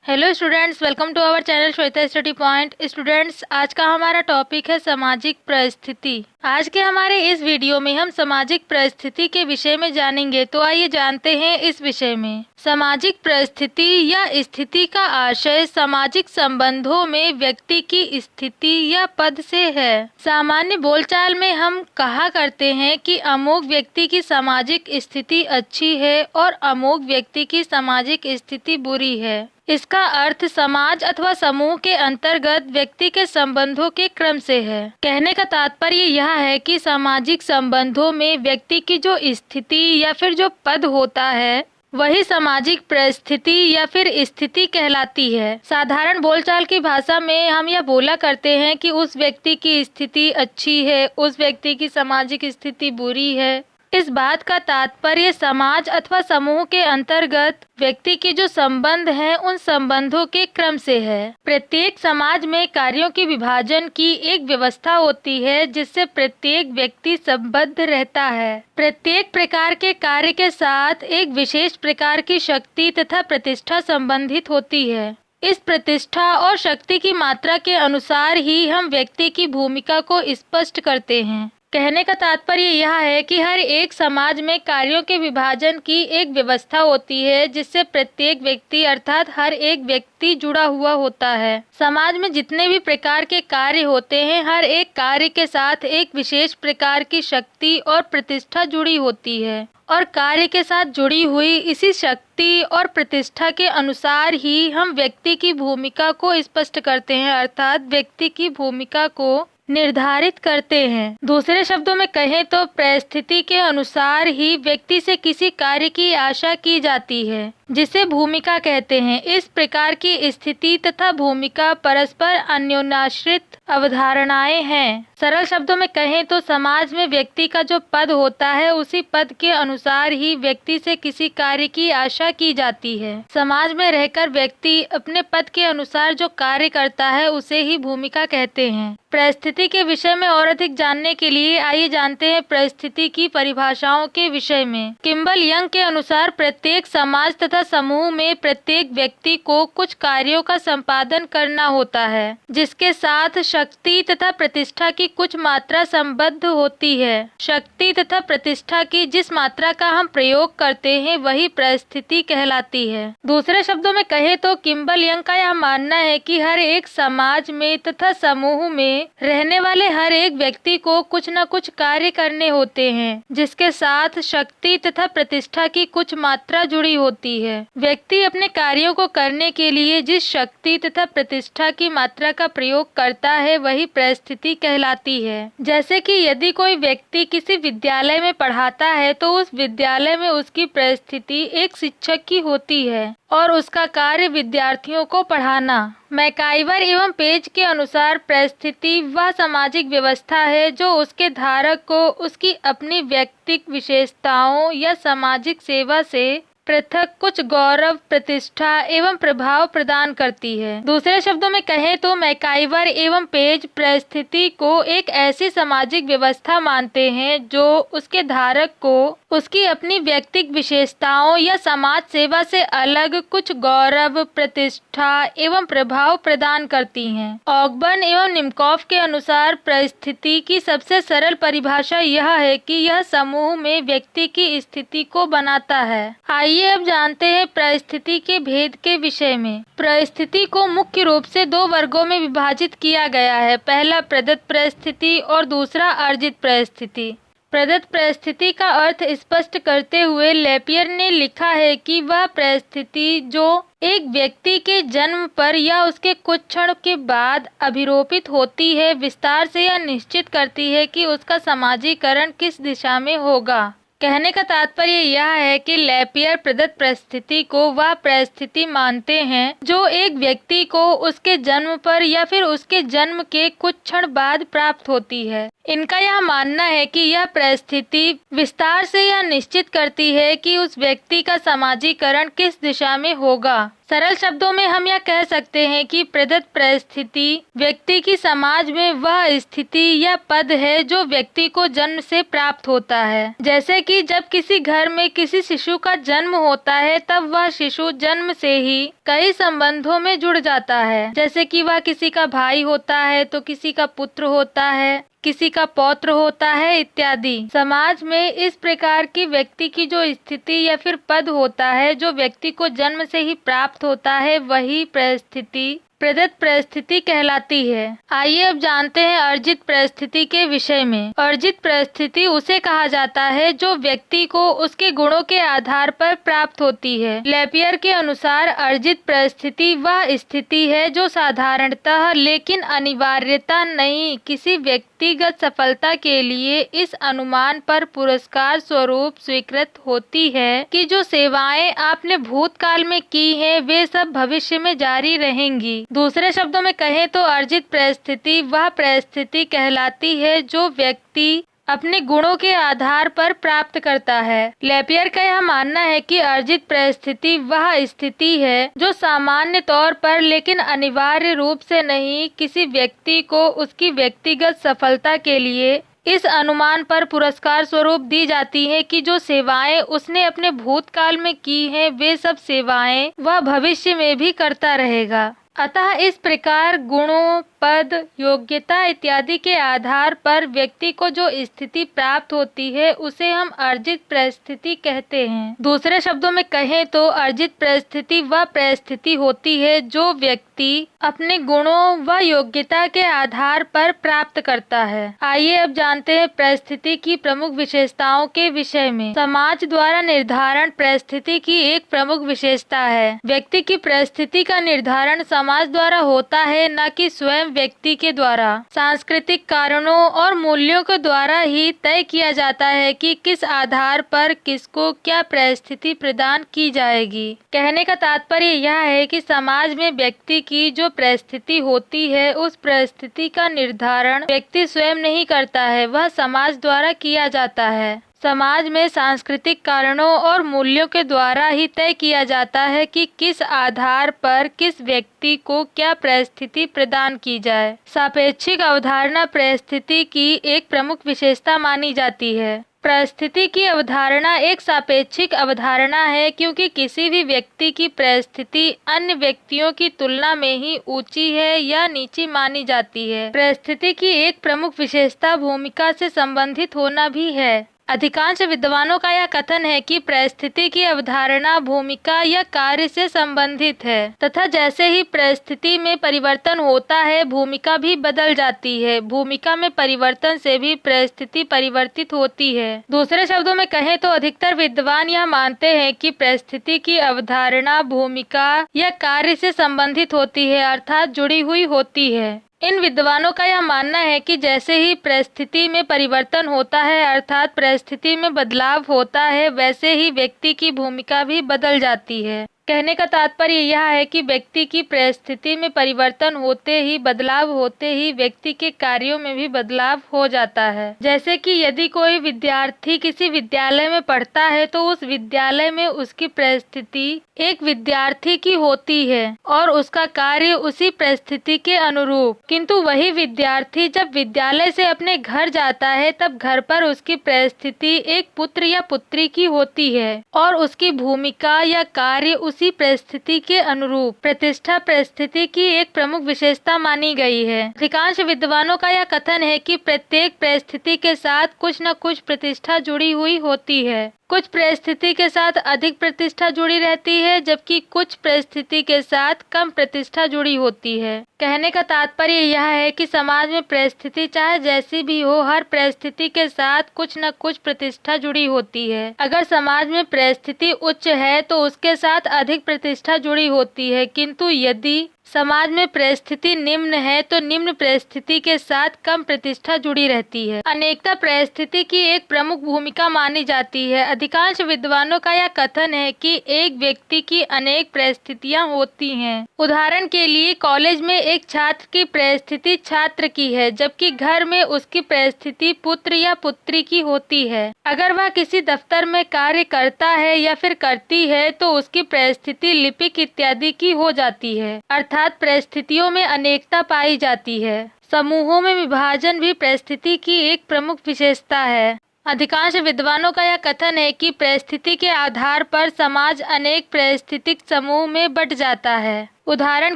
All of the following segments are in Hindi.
Hello students, welcome to our channel Shweta study point. Students, आज का हमारा टॉपिक है सामाजिक परिस्थिति। आज के हमारे इस वीडियो में हम सामाजिक परिस्थिति के विषय में जानेंगे। तो आइए जानते हैं इस विषय में। सामाजिक परिस्थिति या स्थिति का आशय सामाजिक संबंधों में व्यक्ति की स्थिति या पद से है। सामान्य बोलचाल में हम कहा करते हैं कि अमुक व्यक्ति की सामाजिक स्थिति अच्छी है और अमुक व्यक्ति की सामाजिक स्थिति बुरी है। इसका अर्थ समाज अथवा समूह के अंतर्गत व्यक्ति के संबंधों के क्रम से है। कहने का तात्पर्य यह है कि सामाजिक संबंधों में व्यक्ति की जो स्थिति या फिर जो पद होता है वही सामाजिक परिस्थिति या फिर स्थिति कहलाती है। साधारण बोलचाल की भाषा में हम यह बोला करते हैं कि उस व्यक्ति की स्थिति अच्छी है, उस व्यक्ति की सामाजिक स्थिति बुरी है। इस बात का तात्पर्य समाज अथवा समूह के अंतर्गत व्यक्ति के जो संबंध हैं उन संबंधों के क्रम से है। प्रत्येक समाज में कार्यों के विभाजन की एक व्यवस्था होती है जिससे प्रत्येक व्यक्ति संबद्ध रहता है। प्रत्येक प्रकार के कार्य के साथ एक विशेष प्रकार की शक्ति तथा प्रतिष्ठा संबंधित होती है। इस प्रतिष्ठा और शक्ति की मात्रा के अनुसार ही हम व्यक्ति की भूमिका को स्पष्ट करते हैं। कहने का तात्पर्य यह है कि हर एक समाज में कार्यों के विभाजन की एक व्यवस्था होती है जिससे प्रत्येक व्यक्ति अर्थात हर एक व्यक्ति जुड़ा हुआ होता है। समाज में जितने भी प्रकार के कार्य होते हैं हर एक कार्य के साथ एक विशेष प्रकार की शक्ति और प्रतिष्ठा जुड़ी होती है और कार्य के साथ जुड़ी हुई इसी शक्ति और प्रतिष्ठा के अनुसार ही हम व्यक्ति की भूमिका को स्पष्ट करते हैं अर्थात व्यक्ति की भूमिका को निर्धारित करते हैं। दूसरे शब्दों में कहें तो परिस्थिति के अनुसार ही व्यक्ति से किसी कार्य की आशा की जाती है जिसे भूमिका कहते हैं। इस प्रकार की स्थिति तथा भूमिका परस्पर अन्योन्याश्रित अवधारणाएं हैं। सरल शब्दों में कहें तो समाज में व्यक्ति का जो पद होता है उसी पद के अनुसार ही व्यक्ति से किसी कार्य की आशा की जाती है। समाज में रहकर व्यक्ति अपने पद के अनुसार जो कार्य करता है उसे ही भूमिका कहते हैं। परिस्थिति के विषय में और अधिक जानने के लिए आइए जानते हैं परिस्थिति की परिभाषाओं के विषय में। किम्बल यंग के अनुसार प्रत्येक समाज तथा समूह में प्रत्येक व्यक्ति को कुछ कार्यों का संपादन करना होता है जिसके साथ शक्ति तथा प्रतिष्ठा की कुछ मात्रा संबद्ध होती है। शक्ति तथा प्रतिष्ठा की जिस मात्रा का हम प्रयोग करते हैं वही परिस्थिति कहलाती है। दूसरे शब्दों में कहे तो किम्बल यंग का यह मानना है कि हर एक समाज में तथा समूह में रहने वाले हर एक व्यक्ति को कुछ न कुछ कार्य करने होते हैं जिसके साथ शक्ति तथा प्रतिष्ठा की कुछ मात्रा जुड़ी होती है। व्यक्ति अपने कार्यों को करने के लिए जिस शक्ति तथा प्रतिष्ठा की मात्रा का प्रयोग करता है वही परिस्थिति कहलाती है। जैसे कि यदि कोई व्यक्ति किसी विद्यालय में पढ़ाता है तो उस विद्यालय में उसकी परिस्थिति एक शिक्षक की होती है और उसका कार्य विद्यार्थियों को पढ़ाना। मैकाइवर एवं पेज के अनुसार परिस्थिति वह सामाजिक व्यवस्था है जो उसके धारक को उसकी अपनी व्यक्तिगत विशेषताओं या सामाजिक सेवा से पृथक कुछ गौरव, प्रतिष्ठा एवं प्रभाव प्रदान करती है। दूसरे शब्दों में कहें तो मैकाइवर एवं पेज परिस्थिति को एक ऐसी सामाजिक व्यवस्था मानते हैं जो उसके धारक को उसकी अपनी व्यक्तिगत विशेषताओं या समाज सेवा से अलग कुछ गौरव, प्रतिष्ठा एवं प्रभाव प्रदान करती हैं। ऑगबर्न एवं निमकॉफ के अनुसार परिस्थिति की सबसे सरल परिभाषा यह है कि यह समूह में व्यक्ति की स्थिति को बनाता है। आइए अब जानते हैं परिस्थिति के भेद के विषय में। परिस्थिति को मुख्य रूप से दो वर्गों में विभाजित किया गया है। पहला प्रदत्त परिस्थिति और दूसरा अर्जित परिस्थिति। प्रदत्त परिस्थिति का अर्थ स्पष्ट करते हुए लेपियर ने लिखा है कि वह परिस्थिति जो एक व्यक्ति के जन्म पर या उसके कुछ क्षण के बाद अभिरोपित होती है विस्तार से यह निश्चित करती है कि उसका समाजीकरण किस दिशा में होगा। कहने का तात्पर्य यह है कि लेपियर प्रदत्त परिस्थिति को वह परिस्थिति मानते हैं जो एक व्यक्ति को उसके जन्म पर या फिर उसके जन्म के कुछ क्षण बाद प्राप्त होती है। इनका यह मानना है कि यह परिस्थिति विस्तार से यह निश्चित करती है कि उस व्यक्ति का समाजीकरण किस दिशा में होगा। सरल शब्दों में हम यह कह सकते हैं कि प्रदत्त परिस्थिति व्यक्ति की समाज में वह स्थिति या पद है जो व्यक्ति को जन्म से प्राप्त होता है। जैसे कि जब किसी घर में किसी शिशु का जन्म होता है तब वह शिशु जन्म से ही कई संबंधों में जुड़ जाता है। जैसे कि वह किसी का भाई होता है तो किसी का पुत्र होता है, किसी का पौत्र होता है इत्यादि। समाज में इस प्रकार की व्यक्ति की जो स्थिति या फिर पद होता है जो व्यक्ति को जन्म से ही प्राप्त होता है, वही परिस्थिति प्रदत्त परिस्थिति कहलाती है। आइए अब जानते हैं अर्जित परिस्थिति के विषय में। अर्जित परिस्थिति उसे कहा जाता है जो व्यक्ति को उसके गुणों के आधार पर प्राप्त होती है। लैपियर के अनुसार अर्जित परिस्थिति वह स्थिति है जो साधारणतः लेकिन अनिवार्यता नहीं किसी व्यक्तिगत सफलता के लिए इस अनुमान पर पुरस्कार स्वरूप स्वीकृत होती है कि जो सेवाएं आपने भूतकाल में की हैं वे सब भविष्य में जारी रहेंगी। दूसरे शब्दों में कहें तो अर्जित परिस्थिति वह परिस्थिति कहलाती है जो व्यक्ति अपने गुणों के आधार पर प्राप्त करता है। लैपियर का यह मानना है कि अर्जित परिस्थिति वह स्थिति है जो सामान्य तौर पर लेकिन अनिवार्य रूप से नहीं किसी व्यक्ति को उसकी व्यक्तिगत सफलता के लिए इस अनुमान पर पुरस्कार स्वरूप दी जाती है कि जो सेवाएं उसने अपने भूतकाल में की हैं वे सब सेवाएं वह भविष्य में भी करता रहेगा। अतः इस प्रकार गुणों, पद, योग्यता इत्यादि के आधार पर व्यक्ति को जो स्थिति प्राप्त होती है उसे हम अर्जित परिस्थिति कहते हैं। दूसरे शब्दों में कहें तो अर्जित परिस्थिति वह परिस्थिति होती है जो व्यक्ति अपने गुणों व योग्यता के आधार पर प्राप्त करता है। आइए अब जानते हैं परिस्थिति की प्रमुख विशेषताओं के विषय में। समाज द्वारा निर्धारण परिस्थिति की एक प्रमुख विशेषता है। व्यक्ति की परिस्थिति का निर्धारण समाज द्वारा होता है, न कि स्वयं व्यक्ति के द्वारा। सांस्कृतिक कारणों और मूल्यों के द्वारा ही तय किया जाता है कि किस आधार पर किसको क्या परिस्थिति प्रदान की जाएगी। कहने का तात्पर्य यह है कि समाज में व्यक्ति की जो परिस्थिति होती है उस परिस्थिति का निर्धारण व्यक्ति स्वयं नहीं करता है, वह समाज द्वारा किया जाता है। समाज में सांस्कृतिक कारणों और मूल्यों के द्वारा ही तय किया जाता है कि किस आधार पर किस व्यक्ति को क्या परिस्थिति प्रदान की जाए। सापेक्षिक अवधारणा परिस्थिति की एक प्रमुख विशेषता मानी जाती है। परिस्थिति की अवधारणा एक सापेक्षिक अवधारणा है क्योंकि किसी भी व्यक्ति की परिस्थिति अन्य व्यक्तियों की तुलना में ही ऊंची है या नीची मानी जाती है। परिस्थिति की एक प्रमुख विशेषता भूमिका से संबंधित होना भी है। अधिकांश विद्वानों का यह कथन है कि परिस्थिति की अवधारणा भूमिका या कार्य से संबंधित है तथा जैसे ही परिस्थिति में परिवर्तन होता है भूमिका भी बदल जाती है। भूमिका में परिवर्तन से भी परिस्थिति परिवर्तित होती है। दूसरे शब्दों में कहें तो अधिकतर विद्वान यह मानते हैं कि परिस्थिति की अवधारणा भूमिका या कार्य से संबंधित होती है, अर्थात जुड़ी हुई होती है। इन विद्वानों का यह मानना है कि जैसे ही परिस्थिति में परिवर्तन होता है अर्थात परिस्थिति में बदलाव होता है, वैसे ही व्यक्ति की भूमिका भी बदल जाती है। कहने का तात्पर्य यह है कि व्यक्ति की परिस्थिति में परिवर्तन होते ही, बदलाव होते ही व्यक्ति के कार्यों में भी बदलाव हो जाता है। जैसे कि यदि कोई विद्यार्थी किसी विद्यालय में पढ़ता है तो उस विद्यालय में उसकी परिस्थिति एक विद्यार्थी की होती है और उसका कार्य उसी परिस्थिति के अनुरूप। किंतु वही विद्यार्थी जब विद्यालय से अपने घर जाता है तब घर पर उसकी परिस्थिति एक पुत्र या पुत्री की होती है और उसकी भूमिका या कार्य उसी परिस्थिति के अनुरूप। प्रतिष्ठा परिस्थिति की एक प्रमुख विशेषता मानी गई है। अधिकांश विद्वानों का यह कथन है कि प्रत्येक परिस्थिति के साथ कुछ न कुछ प्रतिष्ठा जुड़ी हुई होती है। कुछ परिस्थिति के साथ अधिक प्रतिष्ठा जुड़ी रहती है जबकि कुछ परिस्थिति के साथ कम प्रतिष्ठा जुड़ी होती है। कहने का तात्पर्य यह है कि समाज में परिस्थिति चाहे जैसी भी हो, हर परिस्थिति के साथ कुछ न कुछ प्रतिष्ठा जुड़ी होती है। अगर समाज में परिस्थिति उच्च है तो उसके साथ अधिक प्रतिष्ठा जुड़ी होती है, किंतु यदि समाज में परिस्थिति निम्न है तो निम्न परिस्थिति के साथ कम प्रतिष्ठा जुड़ी रहती है। अनेकता परिस्थिति की एक प्रमुख भूमिका मानी जाती है। अधिकांश विद्वानों का यह कथन है कि एक व्यक्ति की अनेक परिस्थितियां होती हैं। उदाहरण के लिए कॉलेज में एक छात्र की परिस्थिति छात्र की है, जबकि घर में उसकी परिस्थिति पुत्र या पुत्री की होती है। अगर वह किसी दफ्तर में कार्य करता है या फिर करती है तो उसकी परिस्थिति लिपिक इत्यादि की हो जाती है, अर्थात परिस्थितियों में अनेकता पाई जाती है। समूहों में विभाजन भी परिस्थिति की एक प्रमुख विशेषता है। अधिकांश विद्वानों का यह कथन है कि परिस्थिति के आधार पर समाज अनेक पारिस्थितिक समूह में बंट जाता है। उदाहरण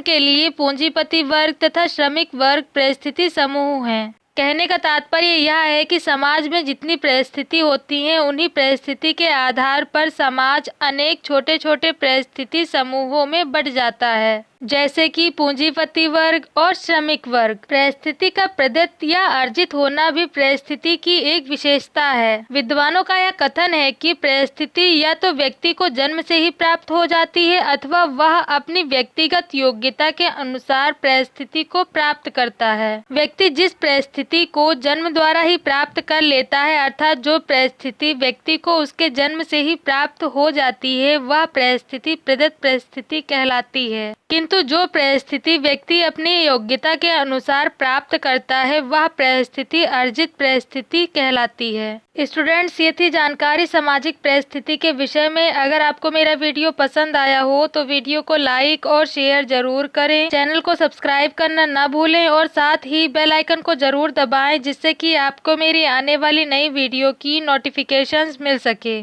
के लिए पूंजीपति वर्ग तथा श्रमिक वर्ग परिस्थिति समूह हैं। कहने का तात्पर्य यह है कि समाज में जितनी परिस्थिति होती हैं, उन्हीं परिस्थिति के आधार पर समाज अनेक छोटे छोटे परिस्थिति समूहों में बंट जाता है, जैसे कि पूंजीपति वर्ग और श्रमिक वर्ग। परिस्थिति का प्रदत्त या अर्जित होना भी परिस्थिति की एक विशेषता है। विद्वानों का यह कथन है कि परिस्थिति या तो व्यक्ति को जन्म से ही प्राप्त हो जाती है अथवा वह अपनी व्यक्तिगत योग्यता के अनुसार परिस्थिति को प्राप्त करता है। व्यक्ति जिस परिस्थिति को जन्म द्वारा ही प्राप्त कर लेता है, अर्थात जो परिस्थिति व्यक्ति को उसके जन्म से ही प्राप्त हो जाती है, वह परिस्थिति प्रदत्त परिस्थिति कहलाती है। किंतु जो परिस्थिति व्यक्ति अपनी योग्यता के अनुसार प्राप्त करता है, वह परिस्थिति अर्जित परिस्थिति कहलाती है। स्टूडेंट्स, ये थी जानकारी सामाजिक परिस्थिति के विषय में। अगर आपको मेरा वीडियो पसंद आया हो तो वीडियो को लाइक और शेयर जरूर करें। चैनल को सब्सक्राइब करना ना भूलें और साथ ही बेल आइकन को जरूर दबाएं, जिससे कि आपको मेरी आने वाली नई वीडियो की नोटिफिकेशंस मिल सके।